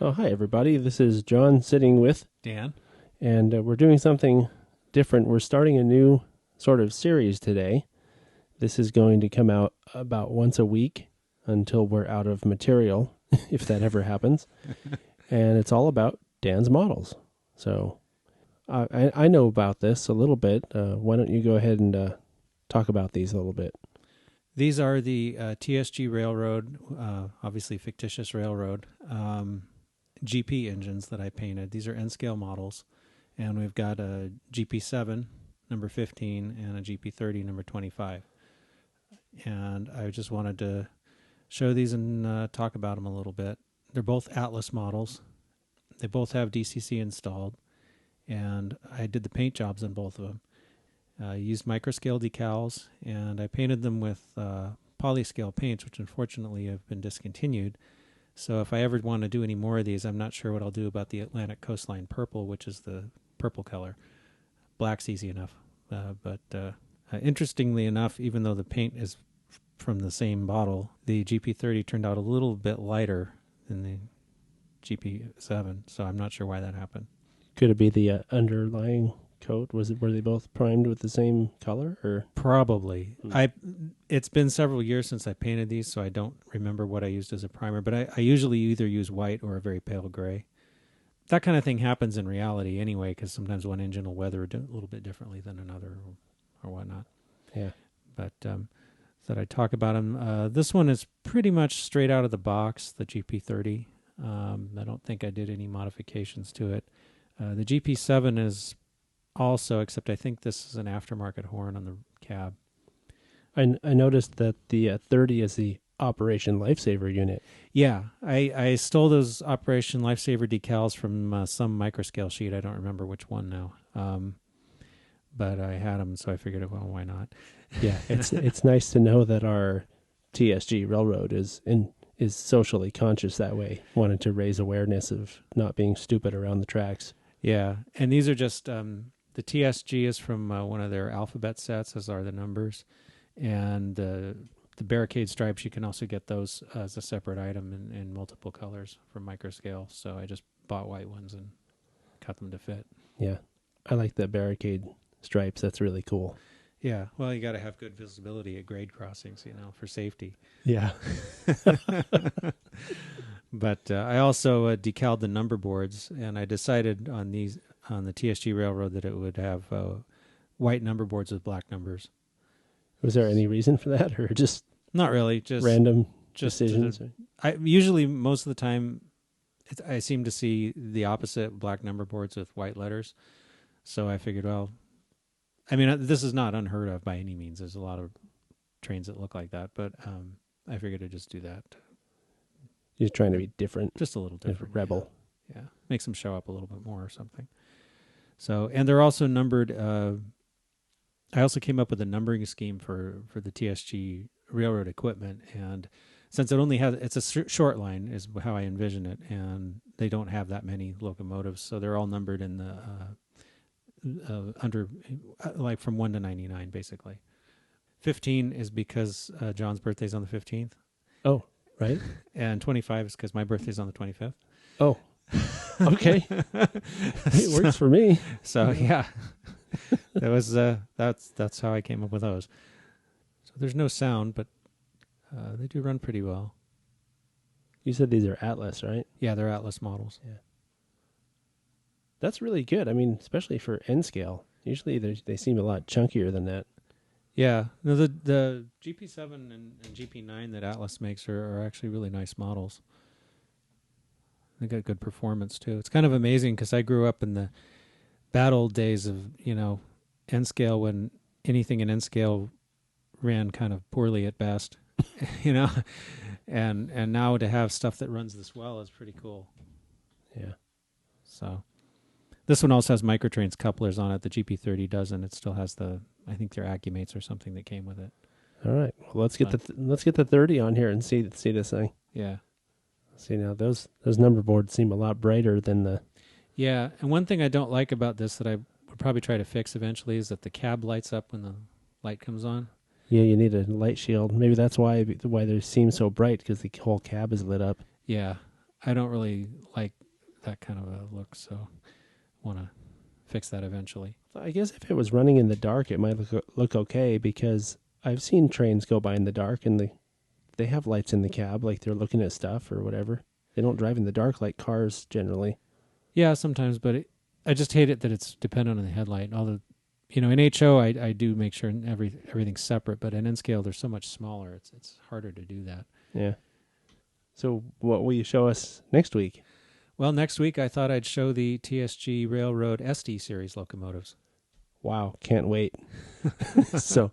Oh, hi, everybody. This is John sitting with, Dan? and we're doing something different. We're starting a new sort of series today. This is going to come out about once a week until we're out of material, if that ever happens. And it's all about Dan's models. So I know about this a little bit. Why don't you go ahead and talk about these a little bit? These are the TSG Railroad, obviously fictitious railroad, GP engines that I painted. These are N-scale models. And we've got a GP7, number 15, and a GP30, number 25. And I just wanted to show these and talk about them a little bit. They're both Atlas models. They both have DCC installed. And I did the paint jobs on both of them. I used microscale decals, and I painted them with polyscale paints, which unfortunately have been discontinued. So if I ever want to do any more of these, I'm not sure what I'll do about the Atlantic Coastline Purple, which is the purple color. Black's easy enough. But interestingly enough, even though the paint is from the same bottle, the GP30 turned out a little bit lighter than the GP7, so I'm not sure why that happened. Could it be the underlying coat? Were they both primed with the same color, or probably? It's been several years since I painted these, so I don't remember what I used as a primer, but I usually either use white or a very pale gray. That kind of thing happens in reality anyway, because sometimes one engine will weather a little bit differently than another or whatnot. Yeah. But so I talk about them. This one is pretty much straight out of the box, the GP30. I don't think I did any modifications to it. The GP7 is also, except I think this is an aftermarket horn on the cab. I noticed that the 30 is the Operation Lifesaver unit. Yeah, I stole those Operation Lifesaver decals from some microscale sheet. I don't remember which one now. But I had them, so I figured, well, why not? Yeah, it's nice to know that our TSG Railroad is socially conscious that way, wanted to raise awareness of not being stupid around the tracks. Yeah, and these are just the TSG is from one of their alphabet sets, as are the numbers, and the barricade stripes. You can also get those as a separate item in multiple colors from microscale. So I just bought white ones and cut them to fit. Yeah, I like the barricade stripes. That's really cool. Yeah, well, you got to have good visibility at grade crossings, for safety. Yeah. But I also decaled the number boards, and I decided on the TSG Railroad that it would have white number boards with black numbers. Was there any reason for that, or just not really, just random decisions? I usually, most of the time, I seem to see the opposite: black number boards with white letters. So I figured, well, I mean, this is not unheard of by any means. There's a lot of trains that look like that, but I figured I'd just do that. You're trying to be different. Just a little different. Rebel. Yeah. Makes them show up a little bit more or something. So, and they're also numbered. I also came up with a numbering scheme for the TSG Railroad equipment. And since it's a short line is how I envision it. And they don't have that many locomotives. So they're all numbered in the under, like from 1 to 99, basically. 15 is because John's birthday's on the 15th. Oh. Right. And 25 is because my birthday's on the 25th. Oh, okay. It works for me. So yeah, that was that's how I came up with those. So there's no sound, but they do run pretty well. You said these are Atlas, right? Yeah, they're Atlas models. Yeah, that's really good. I mean, especially for N scale. Usually they seem a lot chunkier than that. Yeah, no, the GP7 and GP9 that Atlas makes are actually really nice models. They got good performance too. It's kind of amazing because I grew up in the bad old days of N scale, when anything in N scale ran kind of poorly at best, and now to have stuff that runs this well is pretty cool. Yeah. So this one also has Microtrains couplers on it. The GP30 doesn't. It still has I think they're Accumates or something that came with it. All right. Well, let's get the 30 on here and see this thing. Yeah. See, now those number boards seem a lot brighter than the. Yeah, and one thing I don't like about this that I would probably try to fix eventually is that the cab lights up when the light comes on. Yeah, you need a light shield. Maybe that's why they seem so bright, because the whole cab is lit up. Yeah, I don't really like that kind of a look, so want to fix that eventually. I guess if it was running in the dark, it might look okay, because I've seen trains go by in the dark and they have lights in the cab, like they're looking at stuff or whatever. They don't drive in the dark like cars generally. Yeah, sometimes, but I just hate it that it's dependent on the headlight. Although, in HO I do make sure everything's separate, but in N scale they're so much smaller. It's harder to do that. Yeah. So what will you show us next week? Well, next week I thought I'd show the TSG Railroad SD series locomotives. Wow, can't wait. So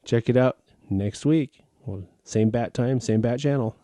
check it out next week. Well, same bat time, same bat channel.